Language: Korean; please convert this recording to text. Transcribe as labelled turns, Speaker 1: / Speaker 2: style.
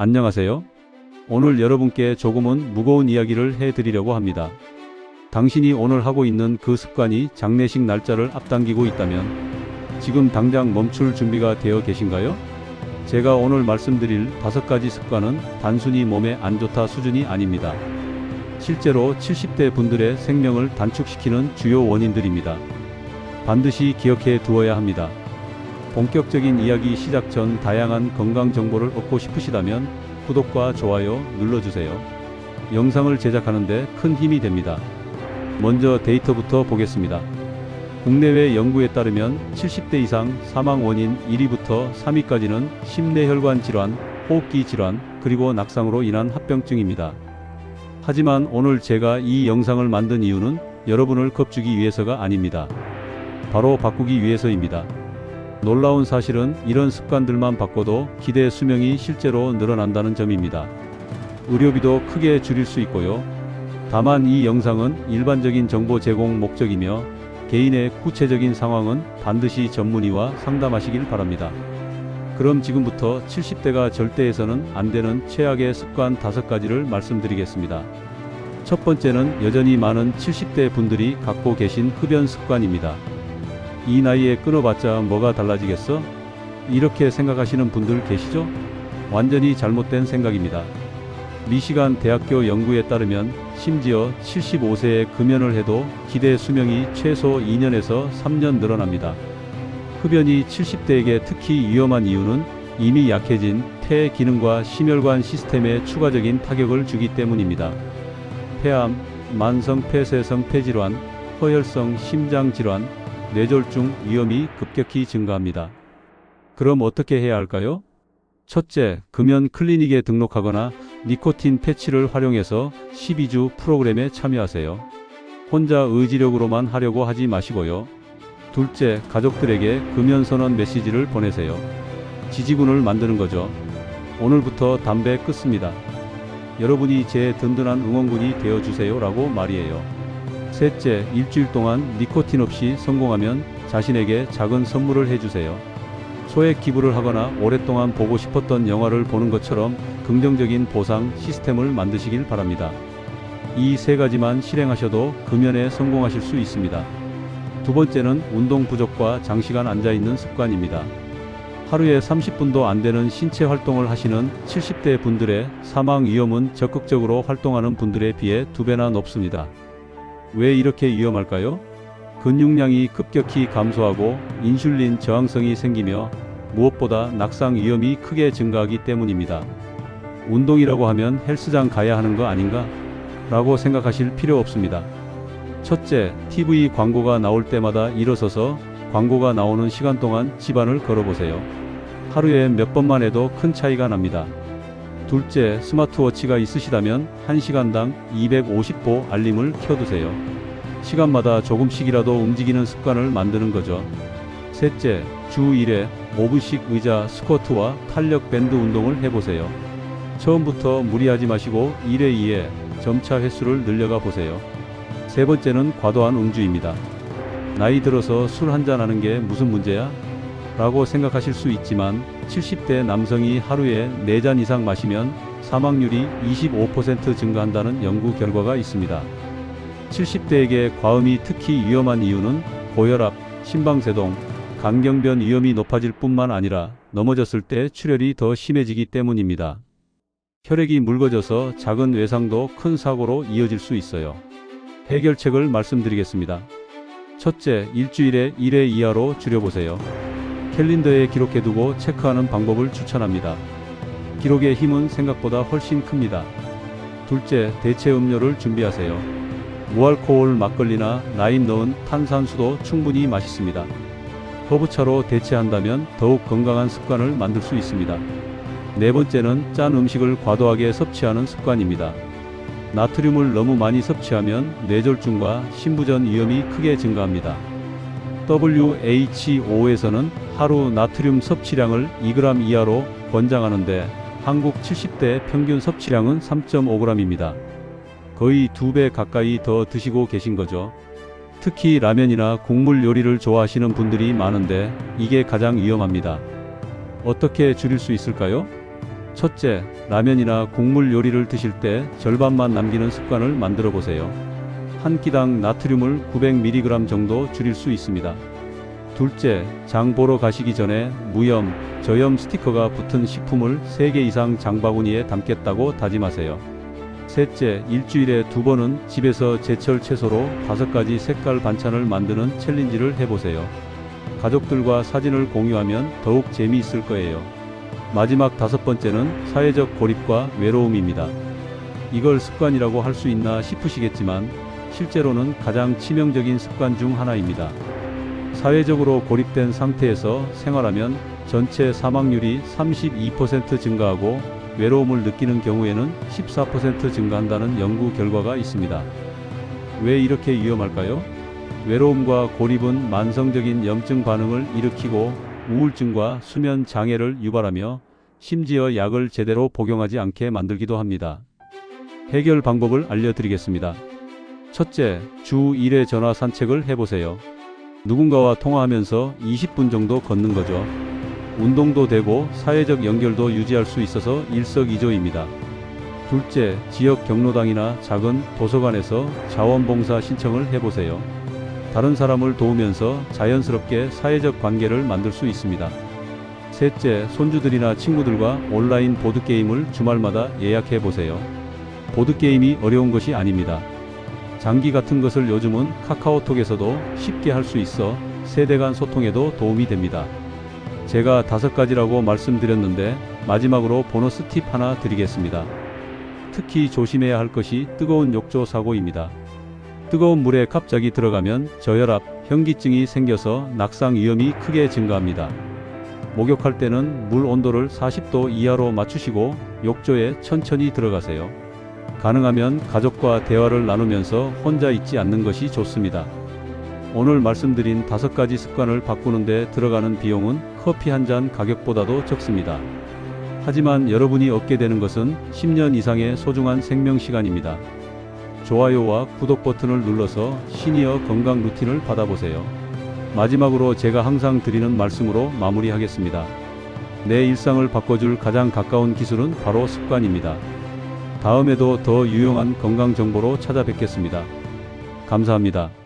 Speaker 1: 안녕하세요. 오늘 여러분께 조금은 무거운 이야기를 해드리려고 합니다. 당신이 오늘 하고 있는 그 습관이 장례식 날짜를 앞당기고 있다면 지금 당장 멈출 준비가 되어 계신가요? 제가 오늘 말씀드릴 5가지 습관은 단순히 몸에 안 좋다 수준이 아닙니다. 실제로 70대 분들의 생명을 단축시키는 주요 원인들입니다. 반드시 기억해 두어야 합니다. 본격적인 이야기 시작 전 다양한 건강 정보를 얻고 싶으시다면 구독과 좋아요 눌러주세요. 영상을 제작하는데 큰 힘이 됩니다. 먼저 데이터부터 보겠습니다. 국내외 연구에 따르면 70대 이상 사망 원인 1위부터 3위까지는 심뇌혈관 질환, 호흡기 질환, 그리고 낙상으로 인한 합병증입니다. 하지만 오늘 제가 이 영상을 만든 이유는 여러분을 겁주기 위해서가 아닙니다. 바로 바꾸기 위해서입니다. 놀라운 사실은 이런 습관들만 바꿔도 기대 수명이 실제로 늘어난다는 점입니다. 의료비도 크게 줄일 수 있고요. 다만 이 영상은 일반적인 정보 제공 목적이며 개인의 구체적인 상황은 반드시 전문의와 상담하시길 바랍니다. 그럼 지금부터 70대가 절대 해서는 안 되는 최악의 습관 5가지를 말씀드리겠습니다. 첫 번째는 여전히 많은 70대 분들이 갖고 계신 흡연 습관입니다. 이 나이에 끊어봤자 뭐가 달라지겠어? 이렇게 생각하시는 분들 계시죠? 완전히 잘못된 생각입니다. 미시간 대학교 연구에 따르면 심지어 75세에 금연을 해도 기대 수명이 최소 2년에서 3년 늘어납니다. 흡연이 70대에게 특히 위험한 이유는 이미 약해진 폐 기능과 심혈관 시스템에 추가적인 타격을 주기 때문입니다. 폐암, 만성 폐쇄성 폐질환, 허혈성 심장질환, 뇌졸중 위험이 급격히 증가합니다. 그럼 어떻게 해야 할까요? 첫째, 금연 클리닉에 등록하거나 니코틴 패치를 활용해서 12주 프로그램에 참여하세요. 혼자 의지력으로만 하려고 하지 마시고요. 둘째, 가족들에게 금연 선언 메시지를 보내세요. 지지군을 만드는 거죠. 오늘부터 담배 끊습니다. 여러분이 제 든든한 응원군이 되어주세요 라고 말이에요. 셋째, 일주일 동안 니코틴 없이 성공하면 자신에게 작은 선물을 해주세요. 소액 기부를 하거나 오랫동안 보고 싶었던 영화를 보는 것처럼 긍정적인 보상 시스템을 만드시길 바랍니다. 이 3가지만 실행하셔도 금연에 성공하실 수 있습니다. 두 번째는 운동 부족과 장시간 앉아있는 습관입니다. 하루에 30분도 안 되는 신체 활동을 하시는 70대 분들의 사망 위험은 적극적으로 활동하는 분들에 비해 2배나 높습니다. 왜 이렇게 위험할까요? 근육량이 급격히 감소하고 인슐린 저항성이 생기며 무엇보다 낙상 위험이 크게 증가하기 때문입니다. 운동이라고 하면 헬스장 가야 하는 거 아닌가? 라고 생각하실 필요 없습니다. 첫째, TV 광고가 나올 때마다 일어서서 광고가 나오는 시간 동안 집안을 걸어보세요. 하루에 몇 번만 해도 큰 차이가 납니다. 둘째, 스마트워치가 있으시다면 1시간당 250보 알림을 켜두세요. 시간마다 조금씩이라도 움직이는 습관을 만드는 거죠. 셋째, 주 1회 5분씩 의자 스쿼트와 탄력 밴드 운동을 해보세요. 처음부터 무리하지 마시고 1회 2회 점차 횟수를 늘려가 보세요. 세 번째는 과도한 음주입니다. 나이 들어서 술 한잔 하는 게 무슨 문제야? 라고 생각하실 수 있지만 70대 남성이 하루에 4잔 이상 마시면 사망률이 25% 증가한다는 연구 결과가 있습니다. 70대에게 과음이 특히 위험한 이유는 고혈압, 심방세동, 간경변 위험이 높아질 뿐만 아니라 넘어졌을 때 출혈이 더 심해지기 때문입니다. 혈액이 묽어져서 작은 외상도 큰 사고로 이어질 수 있어요. 해결책을 말씀드리겠습니다. 첫째, 일주일에 1회 이하로 줄여보세요. 캘린더에 기록해두고 체크하는 방법을 추천합니다. 기록의 힘은 생각보다 훨씬 큽니다. 둘째, 대체 음료를 준비하세요. 무알코올 막걸리나 라임 넣은 탄산수도 충분히 맛있습니다. 허브차로 대체한다면 더욱 건강한 습관을 만들 수 있습니다. 네 번째는 짠 음식을 과도하게 섭취하는 습관입니다. 나트륨을 너무 많이 섭취하면 뇌졸중과 심부전 위험이 크게 증가합니다. WHO에서는 하루 나트륨 섭취량을 2g 이하로 권장하는데 한국 70대 평균 섭취량은 3.5g입니다. 거의 2배 가까이 더 드시고 계신 거죠. 특히 라면이나 국물 요리를 좋아하시는 분들이 많은데 이게 가장 위험합니다. 어떻게 줄일 수 있을까요? 첫째, 라면이나 국물 요리를 드실 때 절반만 남기는 습관을 만들어 보세요. 한 끼당 나트륨을 900mg 정도 줄일 수 있습니다. 둘째, 장 보러 가시기 전에 무염, 저염 스티커가 붙은 식품을 3개 이상 장바구니에 담겠다고 다짐하세요. 셋째, 일주일에 2번은 집에서 제철 채소로 5가지 색깔 반찬을 만드는 챌린지를 해보세요. 가족들과 사진을 공유하면 더욱 재미있을 거예요. 마지막 5번째는 사회적 고립과 외로움입니다. 이걸 습관이라고 할 수 있나 싶으시겠지만 실제로는 가장 치명적인 습관 중 하나입니다. 사회적으로 고립된 상태에서 생활하면 전체 사망률이 32% 증가하고 외로움을 느끼는 경우에는 14% 증가한다는 연구 결과가 있습니다. 왜 이렇게 위험할까요? 외로움과 고립은 만성적인 염증 반응을 일으키고 우울증과 수면 장애를 유발하며 심지어 약을 제대로 복용하지 않게 만들기도 합니다. 해결 방법을 알려드리겠습니다. 첫째, 주 1회 전화 산책을 해보세요. 누군가와 통화하면서 20분 정도 걷는 거죠. 운동도 되고 사회적 연결도 유지할 수 있어서 일석이조입니다. 둘째, 지역 경로당이나 작은 도서관에서 자원봉사 신청을 해보세요. 다른 사람을 도우면서 자연스럽게 사회적 관계를 만들 수 있습니다. 셋째, 손주들이나 친구들과 온라인 보드게임을 주말마다 예약해보세요. 보드게임이 어려운 것이 아닙니다. 장기 같은 것을 요즘은 카카오톡에서도 쉽게 할 수 있어 세대 간 소통에도 도움이 됩니다. 제가 5가지라고 말씀드렸는데 마지막으로 보너스 팁 하나 드리겠습니다. 특히 조심해야 할 것이 뜨거운 욕조 사고입니다. 뜨거운 물에 갑자기 들어가면 저혈압, 현기증이 생겨서 낙상 위험이 크게 증가합니다. 목욕할 때는 물 온도를 40도 이하로 맞추시고 욕조에 천천히 들어가세요. 가능하면 가족과 대화를 나누면서 혼자 있지 않는 것이 좋습니다. 오늘 말씀드린 5가지 습관을 바꾸는데 들어가는 비용은 커피 한 잔 가격보다도 적습니다. 하지만 여러분이 얻게 되는 것은 10년 이상의 소중한 생명 시간입니다. 좋아요와 구독 버튼을 눌러서 시니어 건강 루틴을 받아보세요. 마지막으로 제가 항상 드리는 말씀으로 마무리하겠습니다. 내 일상을 바꿔줄 가장 가까운 기술은 바로 습관입니다. 다음에도 더 유용한 건강 정보로 찾아뵙겠습니다. 감사합니다.